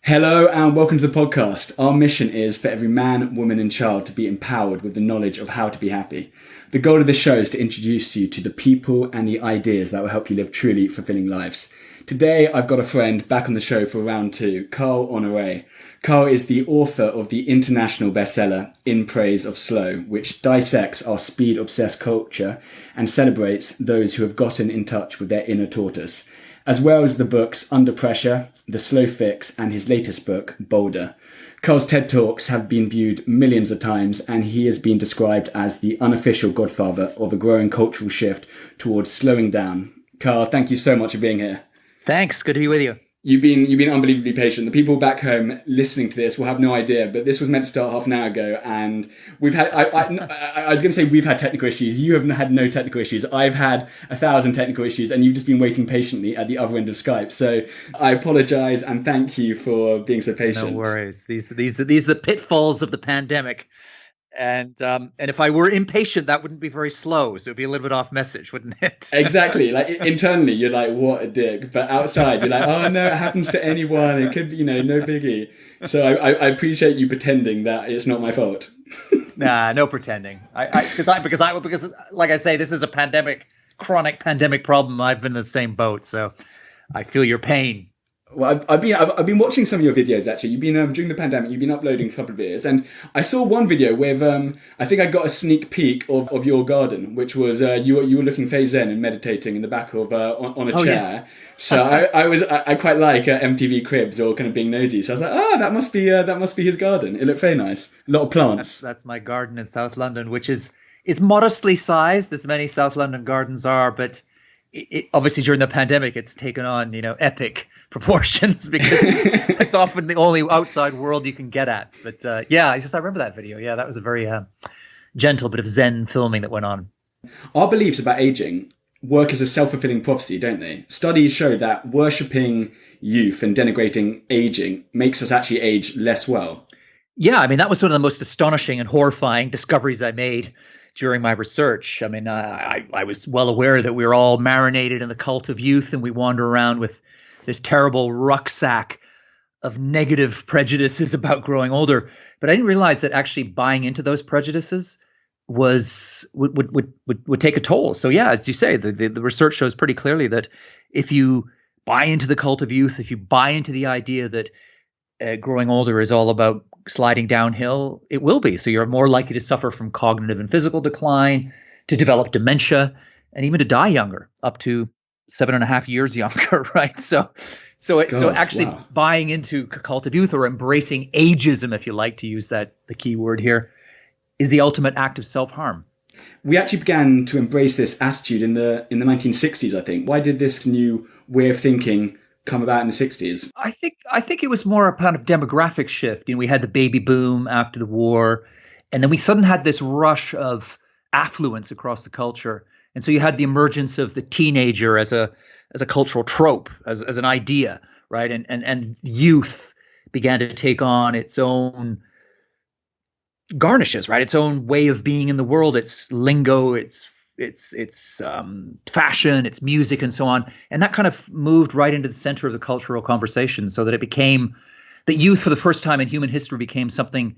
Hello and welcome to the podcast. Our mission is for every man, woman and child to be empowered with the knowledge of how to be happy. The goal of this show is to introduce you to the people and the ideas that will help you live truly fulfilling lives. Today I've got a friend back on the show for round two, Honoré. Carl is the author of the international bestseller In Praise of Slow, which dissects our speed-obsessed culture and celebrates those who have gotten in touch with their inner tortoise, as well as the books Under Pressure, The Slow Fix, and his latest book, Bolder. Carl's TED Talks have been viewed millions of times, and he has been described as the unofficial godfather of a growing cultural shift towards slowing down. Carl, thank you so much for being here. Thanks. Good to be with you. You've been unbelievably patient. The people back home listening to this will have no idea, but this was meant to start half an hour ago, and we've had. I was going to say we've had technical issues. You have had no technical issues. I've had 1,000 technical issues, and you've just been waiting patiently at the other end of Skype. So I apologise and thank you for being so patient. No worries. These are the pitfalls of the pandemic. And if I were impatient, that wouldn't be very slow. So it'd be a little bit off message, wouldn't it? Exactly. Like internally, you're like, what a dick. But outside, you're like, oh no, it happens to anyone. It could be, no biggie. So I appreciate you pretending that it's not my fault. Nah, no pretending. Because like I say, this is a chronic pandemic problem. I've been in the same boat, so I feel your pain. Well, I've been watching some of your videos actually. You've been during the pandemic. You've been uploading a couple of videos, and I saw one video with I think I got a sneak peek of your garden, which was you were looking phase zen and meditating in the back of on a chair. Yeah. So I quite like MTV Cribs or kind of being nosy. So I was like, that must be his garden. It looked very nice. A lot of plants. That's my garden in South London, which is modestly sized, as many South London gardens are, but it obviously during the pandemic it's taken on epic proportions because it's often the only outside world you can get at. But I remember that video. Yeah, that was a very gentle bit of Zen filming that went on. Our beliefs about aging work as a self-fulfilling prophecy, don't they? Studies show that worshipping youth and denigrating aging makes us actually age less well. Yeah, I mean, that was one of the most astonishing and horrifying discoveries I made during my research. I mean, I was well aware that we were all marinated in the cult of youth, and we wander around with this terrible rucksack of negative prejudices about growing older. But I didn't realize that actually buying into those prejudices would take a toll. So yeah, as you say, the research shows pretty clearly that if you buy into the cult of youth, if you buy into the idea that growing older is all about sliding downhill, it will be. So you're more likely to suffer from cognitive and physical decline, to develop dementia, and even to die younger, up to 7.5 years younger, right? So actually buying into cult of youth, or embracing ageism, if you like to use the key word here, is the ultimate act of self-harm. We actually began to embrace this attitude in the 1960s, I think. Why did this new way of thinking come about in the 60s? I think it was more a kind of demographic shift. We had the baby boom after the war, and then we suddenly had this rush of affluence across the culture. And so you had the emergence of the teenager as a cultural trope, as an idea, right? And youth began to take on its own garnishes, right? Its own way of being in the world, its lingo, its fashion, its music, and so on. And that kind of moved right into the center of the cultural conversation, so that it became that youth for the first time in human history became something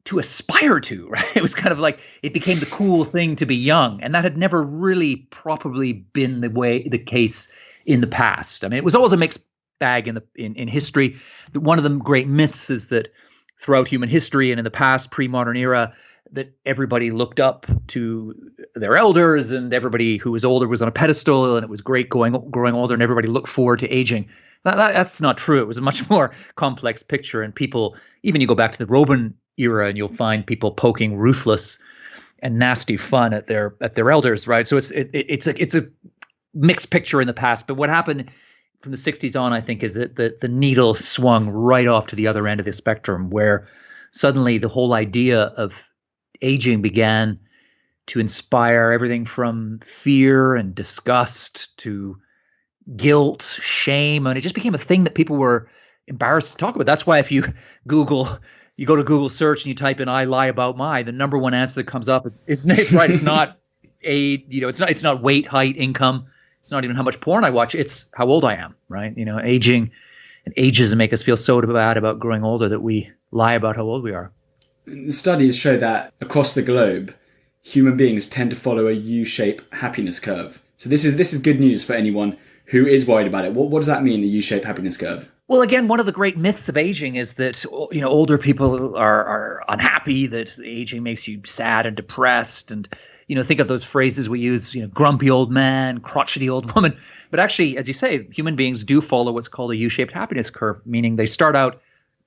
to aspire to, right? It was kind of like it became the cool thing to be young. And that had never really properly been the case in the past. I mean, it was always a mixed bag in history. One of the great myths is that throughout human history and in the past pre-modern era, that everybody looked up to their elders, and everybody who was older was on a pedestal, and it was great growing older, and everybody looked forward to aging. That's not true. It was a much more complex picture, and people, even you go back to the Roman era, and you'll find people poking ruthless and nasty fun at their elders, right? So it's a mixed picture in the past. But what happened from the 60s on, I think, is that the needle swung right off to the other end of the spectrum, where suddenly the whole idea of aging began to inspire everything from fear and disgust to guilt, shame, and it just became a thing that people were embarrassed to talk about. That's why if you go to Google search and you type in "I lie about my," the number one answer that comes up is right. It's not it's not weight, height, income. It's not even how much porn I watch. It's how old I am, right? Aging and ageism make us feel so bad about growing older that we lie about how old we are. The studies show that across the globe, human beings tend to follow a U-shaped happiness curve. So this is good news for anyone who is worried about it. What does that mean, a U-shaped happiness curve? Well, again, one of the great myths of aging is that, you know, older people are unhappy, that aging makes you sad and depressed. And, you know, think of those phrases we use, you know, grumpy old man, crotchety old woman. But actually, as you say, human beings do follow what's called a U-shaped happiness curve, meaning they start out,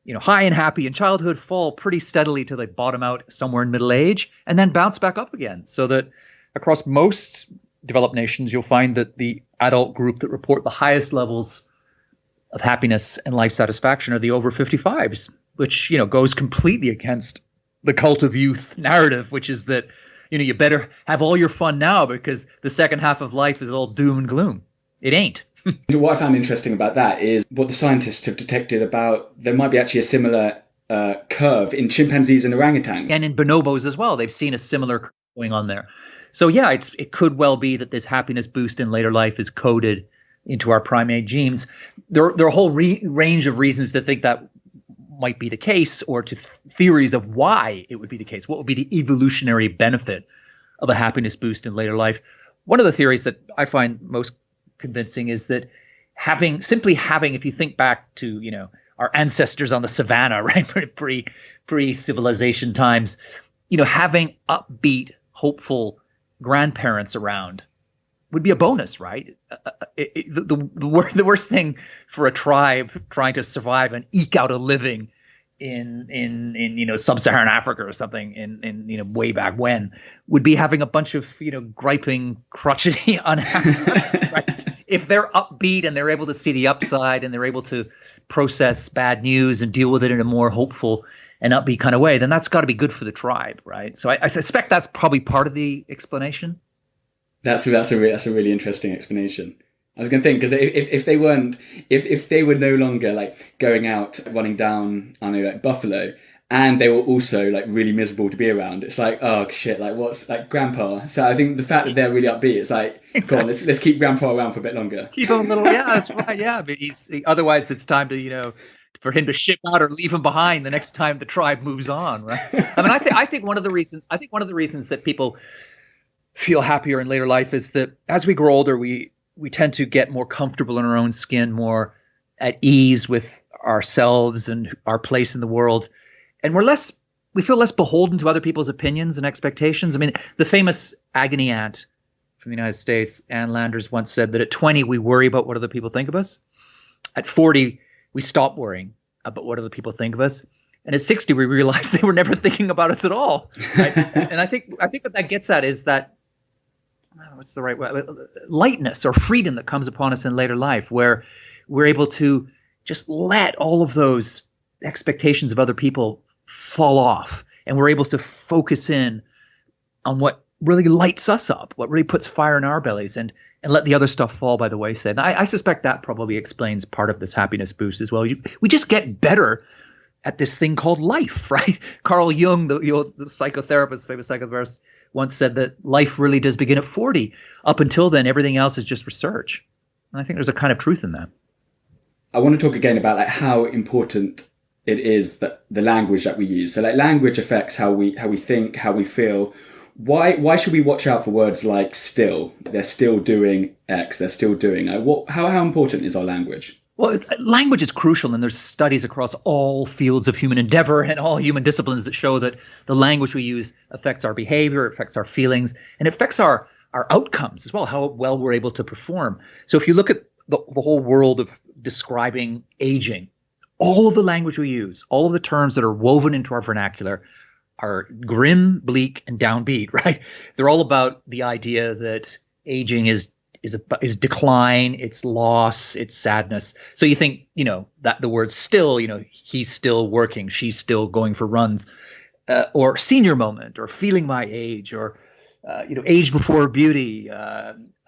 you know, high and happy in childhood, fall pretty steadily till they bottom out somewhere in middle age, and then bounce back up again. So that across most developed nations, you'll find that the adult group that report the highest levels of happiness and life satisfaction are the over 55s, which, you know, goes completely against the cult of youth narrative, which is that, you know, you better have all your fun now because the second half of life is all doom and gloom. It ain't. What I found interesting about that is what the scientists have detected about there might be actually a similar curve in chimpanzees and orangutans. And in bonobos as well. They've seen a similar curve going on there. So yeah, it could well be that this happiness boost in later life is coded into our primate genes. There are a whole range of reasons to think that might be the case, or to theories of why it would be the case. What would be the evolutionary benefit of a happiness boost in later life? One of the theories that I find most convincing is that simply having, if you think back to, you know, our ancestors on the savannah, right, pre-civilization times, you know, having upbeat, hopeful grandparents around would be a bonus, right? The worst thing for a tribe trying to survive and eke out a living in you know, sub-Saharan Africa or something in you know, way back when, would be having a bunch of, you know, griping, crotchety, unhappy, right? If they're upbeat and they're able to see the upside and they're able to process bad news and deal with it in a more hopeful and upbeat kind of way, then that's got to be good for the tribe, right? So I suspect that's probably part of the explanation. That's a really interesting explanation. I was going to think, because if they were no longer like going out running down, I don't know, like buffalo, and they were also like really miserable to be around, it's like, oh shit, like what's like grandpa? So I think the fact that they're really upbeat, it's like, exactly. Go on, let's keep grandpa around for a bit longer. Keep him a little, yeah, that's right, yeah. But otherwise it's time to, you know, for him to ship out or leave him behind the next time the tribe moves on, right? I mean, I think one of the reasons that people feel happier in later life is that as we grow older, we tend to get more comfortable in our own skin, more at ease with ourselves and our place in the world. And we feel less beholden to other people's opinions and expectations. I mean, the famous agony aunt from the United States, Ann Landers, once said that at 20, we worry about what other people think of us. At 40, we stop worrying about what other people think of us. And at 60, we realize they were never thinking about us at all. Right? And I think what that gets at is that, what's the right word? Lightness or freedom that comes upon us in later life, where we're able to just let all of those expectations of other people fall off, and we're able to focus in on what really lights us up, what really puts fire in our bellies, and let the other stuff fall by the wayside. And I suspect that probably explains part of this happiness boost as well. We just get better at this thing called life, right? Carl Jung, the psychotherapist, famous psychotherapist, once said that life really does begin at 40. Up until then, everything else is just research. And I think there's a kind of truth in that. I want to talk again about like how important it is that the language that we use. So like language affects how we think, how we feel. Why should we watch out for words like still? They're still doing X, they're still doing Y. How important is our language? Well, language is crucial, and there's studies across all fields of human endeavor and all human disciplines that show that the language we use affects our behavior, affects our feelings, and it affects our outcomes as well, how well we're able to perform. So if you look at the whole world of describing aging, all of the language we use, all of the terms that are woven into our vernacular are grim, bleak, and downbeat, right? They're all about the idea that aging is decline, it's loss, it's sadness. So you think, you know, that the word still, you know, he's still working, she's still going for runs, or senior moment, or feeling my age, or, you know, age before beauty,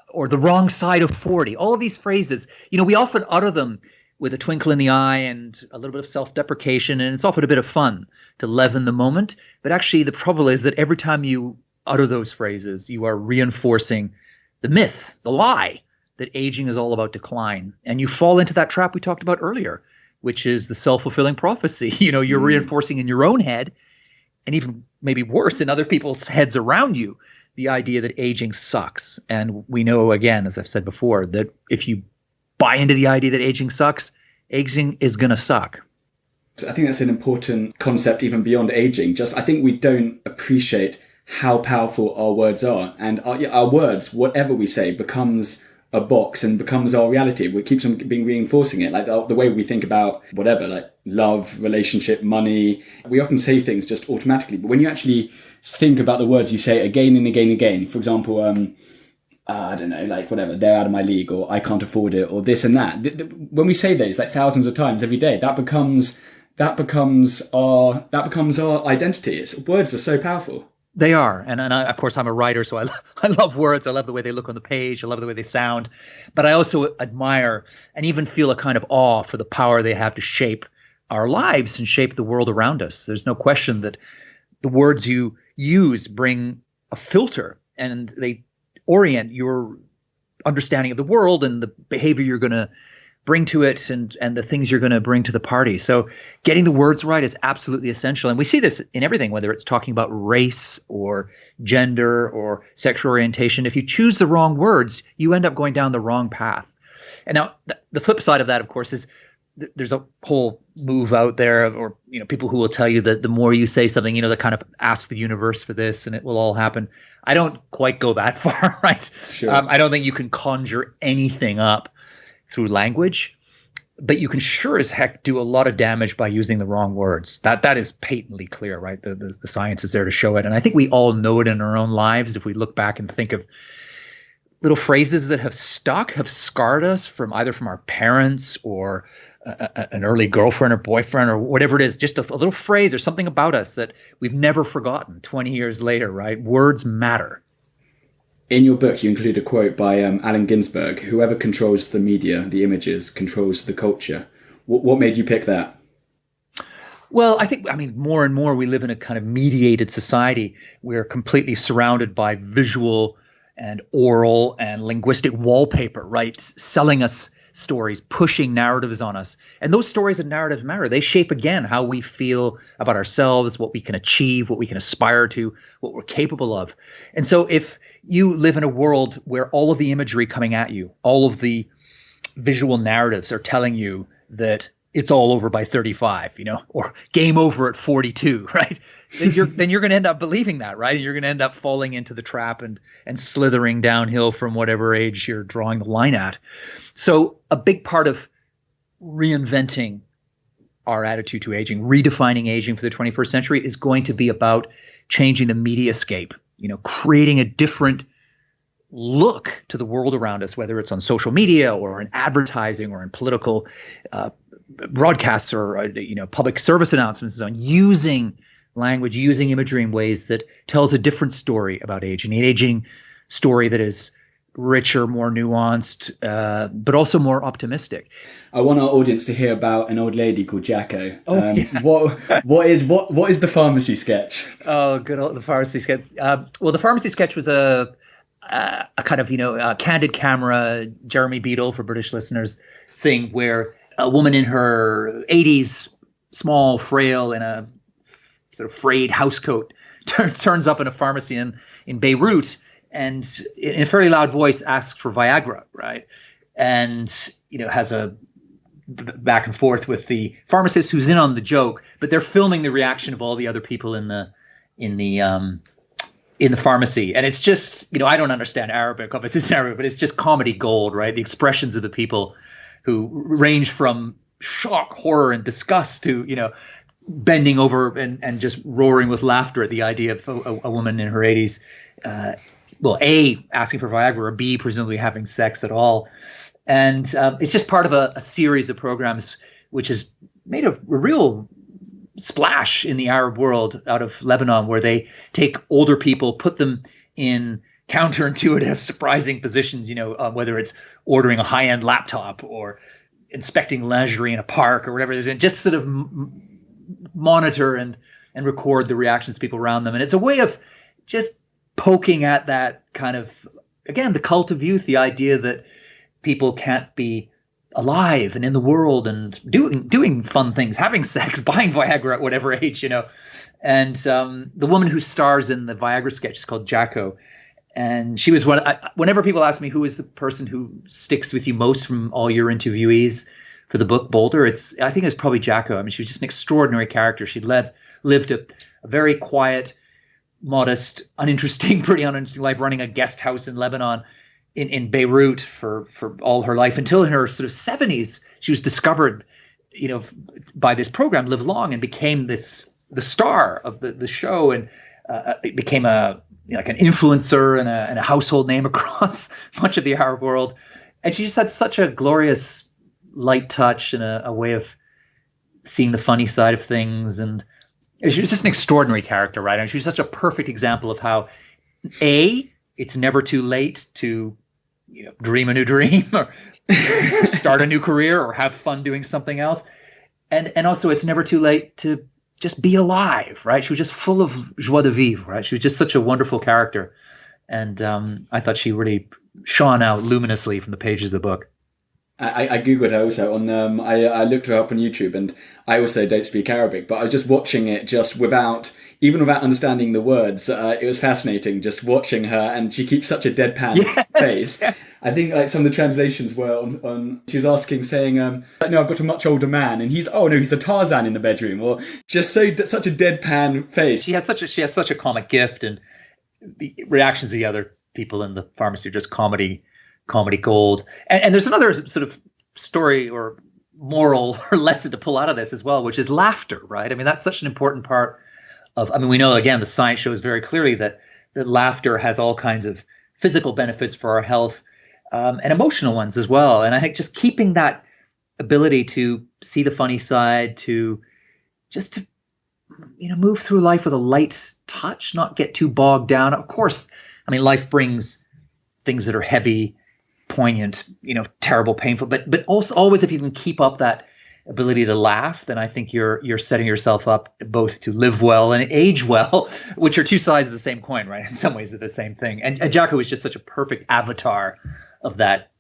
or the wrong side of 40. All of these phrases, you know, we often utter them with a twinkle in the eye and a little bit of self-deprecation, and it's often a bit of fun to leaven the moment. But actually, the trouble is that every time you utter those phrases, you are reinforcing the myth, the lie, that aging is all about decline. And you fall into that trap we talked about earlier, which is the self-fulfilling prophecy. You're reinforcing in your own head, and even maybe worse in other people's heads around you, the idea that aging sucks. And we know, again, as I've said before, that if you buy into the idea that aging sucks, aging is going to suck. I think that's an important concept even beyond aging. I think we don't appreciate how powerful our words are. And our words, whatever we say, becomes a box and becomes our reality. We keeps on being reinforcing it. Like the way we think about whatever, like love, relationship, money. We often say things just automatically. But when you actually think about the words you say again and again and again, for example, I don't know, like whatever, they're out of my league, or I can't afford it, or this and that. When we say those like thousands of times every day, that becomes our identity. Words are so powerful. They are. And I, of course, I'm a writer, so I love words. I love the way they look on the page. I love the way they sound. But I also admire and even feel a kind of awe for the power they have to shape our lives and shape the world around us. There's no question that the words you use bring a filter, and they orient your understanding of the world and the behavior you're going to bring to it, and the things you're going to bring to the party. So getting the words right is absolutely essential. And we see this in everything, whether it's talking about race or gender or sexual orientation. If you choose the wrong words, you end up going down the wrong path. And now the flip side of that, of course, is there's a whole move out there, or people who will tell you that the more you say something, they kind of ask the universe for this and it will all happen. I don't quite go that far, right? Sure. I don't think you can conjure anything up through language, but you can sure as heck do a lot of damage by using the wrong words. That is patently clear, right? The science is there to show it. And I think we all know it in our own lives. If we look back and think of little phrases that have scarred us from either from our parents or an early girlfriend or boyfriend or whatever it is, just a little phrase or something about us that we've never forgotten 20 years later, right? Words matter. In your book, you include a quote by Allen Ginsberg: "Whoever controls the media, the images, controls the culture." What made you pick that? Well, more and more we live in a kind of mediated society. We're completely surrounded by visual and oral and linguistic wallpaper, right? Selling us stories, pushing narratives on us. And those stories and narratives matter. They shape, again, how we feel about ourselves, what we can achieve, what we can aspire to, what we're capable of. And so if you live in a world where all of the imagery coming at you, all of the visual narratives are telling you that it's all over by 35, or game over at 42, right? Then you're going to end up believing that, right? And you're going to end up falling into the trap and slithering downhill from whatever age you're drawing the line at. So a big part of reinventing our attitude to aging, redefining aging for the 21st century, is going to be about changing the mediascape, creating a different look to the world around us, whether it's on social media or in advertising or in political broadcasts or public service announcements, on using language, using imagery in ways that tells a different story about aging, an aging story that is richer, more nuanced, but also more optimistic. I want our audience to hear about an old lady called Jacko. Yeah. What is the pharmacy sketch? Oh, good old the pharmacy sketch. Well, the pharmacy sketch was a kind of candid camera, Jeremy Beadle for British listeners thing, where a woman in her 80s, small, frail, in a sort of frayed housecoat, turns up in a pharmacy in Beirut, and in a fairly loud voice asks for Viagra, right? And has a back and forth with the pharmacist who's in on the joke, but they're filming the reaction of all the other people in the pharmacy. And it's just, I don't understand Arabic, obviously it's Arabic, but it's just comedy gold, right? The expressions of the people who range from shock, horror, and disgust to, bending over and just roaring with laughter at the idea of a woman in her 80s, A, asking for Viagra, or B, presumably having sex at all. And it's just part of a series of programs which has made a real splash in the Arab world out of Lebanon, where they take older people, put them in counterintuitive, surprising positions, whether it's ordering a high-end laptop or inspecting lingerie in a park or whatever it is, and just sort of monitor and record the reactions of people around them. And it's a way of just poking at that kind of, again, the cult of youth, the idea that people can't be alive and in the world and doing fun things, having sex, buying Viagra at whatever age, And the woman who stars in the Viagra sketch is called Jacko. And she was whenever people ask me who is the person who sticks with you most from all your interviewees for the book Boulder, I think it's probably Jacko. I mean, she was just an extraordinary character. She'd lived a very quiet, modest, pretty uninteresting life, running a guest house in Lebanon, in Beirut for all her life, until in her sort of 70s, she was discovered, by this program, Live Long, and became the star of the show, and it became like an influencer and a household name across much of the Arab world. And she just had such a glorious light touch and a way of seeing the funny side of things. And she was just an extraordinary character, right? And she was such a perfect example of how, it's never too late to dream a new dream or start a new career or have fun doing something else. And also it's never too late to just be alive, right? She was just full of joie de vivre, right? She was just such a wonderful character. And I thought she really shone out luminously from the pages of the book. I googled her also on. I looked her up on YouTube, and I also don't speak Arabic, but I was just watching it without understanding the words. It was fascinating just watching her, and she keeps such a deadpan face. Yeah. I think like some of the translations were on she was saying, no, I've got a much older man, and he's a Tarzan in the bedroom, or just such a deadpan face. She has such a comic gift, and the reactions of the other people in the pharmacy are just comedy gold. And there's another sort of story or moral or lesson to pull out of this as well, which is laughter, right? I mean, that's such an important part we know, again, the science shows very clearly that laughter has all kinds of physical benefits for our health, and emotional ones as well. And I think just keeping that ability to see the funny side, to move through life with a light touch, not get too bogged down. Of course, I mean, life brings things that are heavy, poignant, terrible, painful, but also always, if you can keep up that ability to laugh, then I think you're setting yourself up both to live well and age well, which are two sides of the same coin, right? In some ways, they're the same thing. And Jacko is just such a perfect avatar of that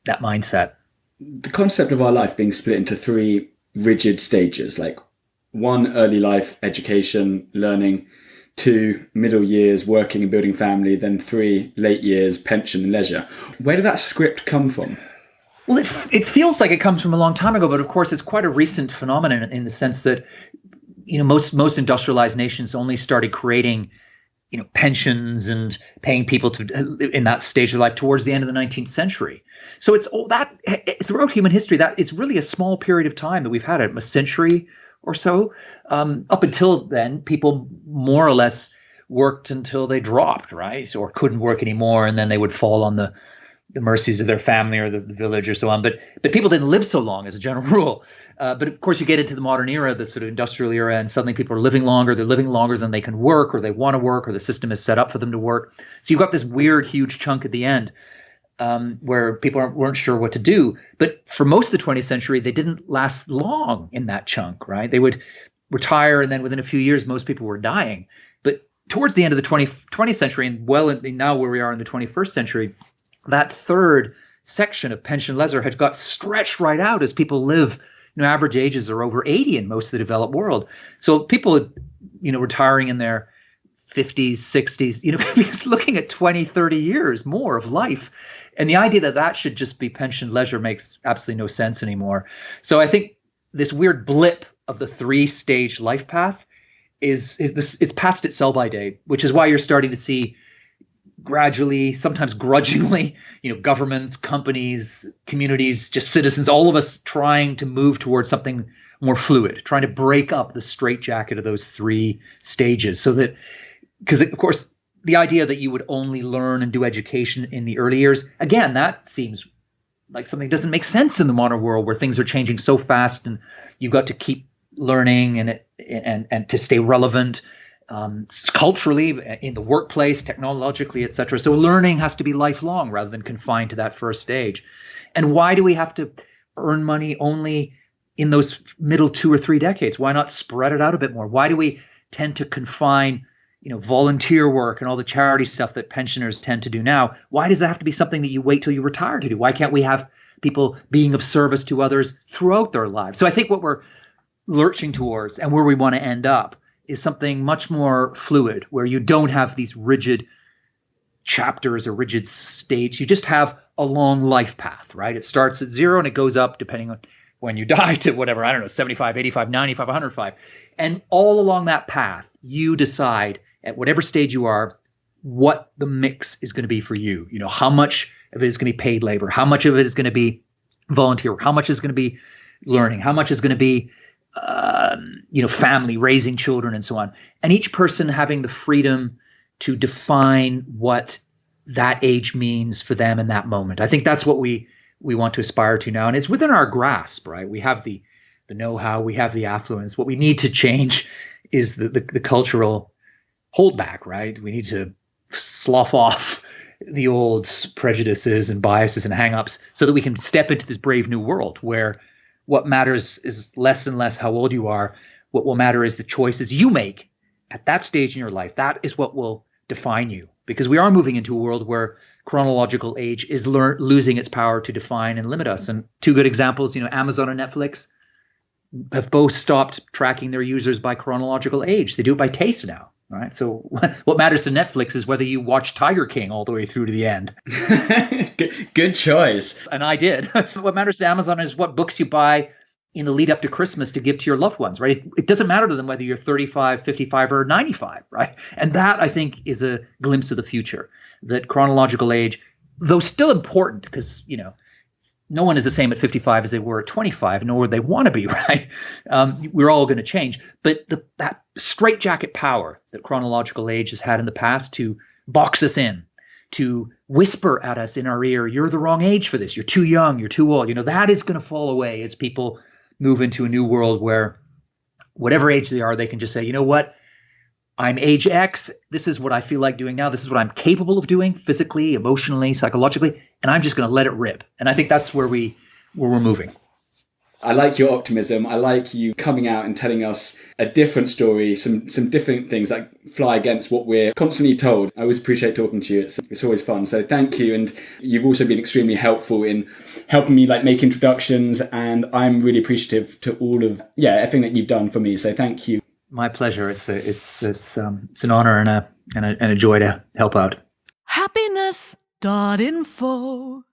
mindset. The concept of our life being split into three rigid stages, like 1, early life, education, learning; 2, middle years, working and building family; then 3, late years, pension and leisure. Where did that script come from? Well, it feels like it comes from a long time ago, but of course it's quite a recent phenomenon in the sense that, most industrialized nations only started creating, pensions and paying people in that stage of life towards the end of the 19th century. So it's all that throughout human history, that is really a small period of time that we've had a century or so. Up until then, people more or less worked until they dropped, right? Or couldn't work anymore, and then they would fall on the mercies of their family or the village or so on. But people didn't live so long as a general rule. But of course, you get into the modern era, the sort of industrial era, and suddenly people are living longer. They're living longer than they can work, or they want to work, or the system is set up for them to work. So you've got this weird, huge chunk at the end where people weren't sure what to do. But for most of the 20th century, they didn't last long in that chunk, right? They would retire, and then within a few years, most people were dying. But towards the end of the 20th century, and now where we are in the 21st century, that third section of pension leisure has got stretched right out as people live. Average ages are over 80 in most of the developed world. So people, retiring in their 50s, 60s, looking at 20, 30 years more of life. And the idea that should just be pension leisure makes absolutely no sense anymore. So I think this weird blip of the 3-stage life path it's past its sell-by date, which is why you're starting to see gradually, sometimes grudgingly, governments, companies, communities, just citizens, all of us trying to move towards something more fluid, trying to break up the straitjacket of those 3 stages. So that, because of course, the idea that you would only learn and do education in the early years, again, that seems like something that doesn't make sense in the modern world where things are changing so fast and you've got to keep learning and to stay relevant. Culturally, in the workplace, technologically, etc. So learning has to be lifelong rather than confined to that first stage. And why do we have to earn money only in those middle 2 or 3 decades? Why not spread it out a bit more? Why do we tend to confine, volunteer work and all the charity stuff that pensioners tend to do now? Why does that have to be something that you wait till you retire to do? Why can't we have people being of service to others throughout their lives. So I think what we're lurching towards and where we want to end up is something much more fluid, where you don't have these rigid chapters or rigid states. You just have a long life path, right? It starts at 0 and it goes up depending on when you die to whatever, I don't know, 75, 85, 95, 105. And all along that path, you decide at whatever stage you are, what the mix is going to be for you. You know, how much of it is going to be paid labor, how much of it is going to be volunteer, how much is going to be learning, how much is going to be family, raising children, and so on. And each person having the freedom to define what that age means for them in that moment. I think that's what we want to aspire to now. And it's within our grasp, right? We have the know-how, we have the affluence. What we need to change is the cultural holdback, right? We need to slough off the old prejudices and biases and hang-ups so that we can step into this brave new world where what matters is less and less how old you are. What will matter is the choices you make at that stage in your life. That is what will define you, because we are moving into a world where chronological age is losing its power to define and limit us. And two good examples, Amazon and Netflix have both stopped tracking their users by chronological age. They do it by taste now. Right. So what matters to Netflix is whether you watch Tiger King all the way through to the end. Good choice. And I did. What matters to Amazon is what books you buy in the lead up to Christmas to give to your loved ones. Right. It doesn't matter to them whether you're 35, 55 or 95. Right. And that, I think, is a glimpse of the future, that chronological age, though still important, because, no one is the same at 55 as they were at 25, nor would they want to be, right? We're all going to change. But that straitjacket power that chronological age has had in the past to box us in, to whisper at us in our ear, you're the wrong age for this, you're too young, you're too old, that is going to fall away as people move into a new world where whatever age they are, they can just say, you know what? I'm age X. This is what I feel like doing now. This is what I'm capable of doing physically, emotionally, psychologically, and I'm just going to let it rip. And I think that's where we're moving. I like your optimism. I like you coming out and telling us a different story, some different things that fly against what we're constantly told. I always appreciate talking to you. It's always fun. So thank you. And you've also been extremely helpful in helping me make introductions. And I'm really appreciative to all of everything that you've done for me. So thank you. My pleasure. It's an honor and a joy to help out. Happiness.info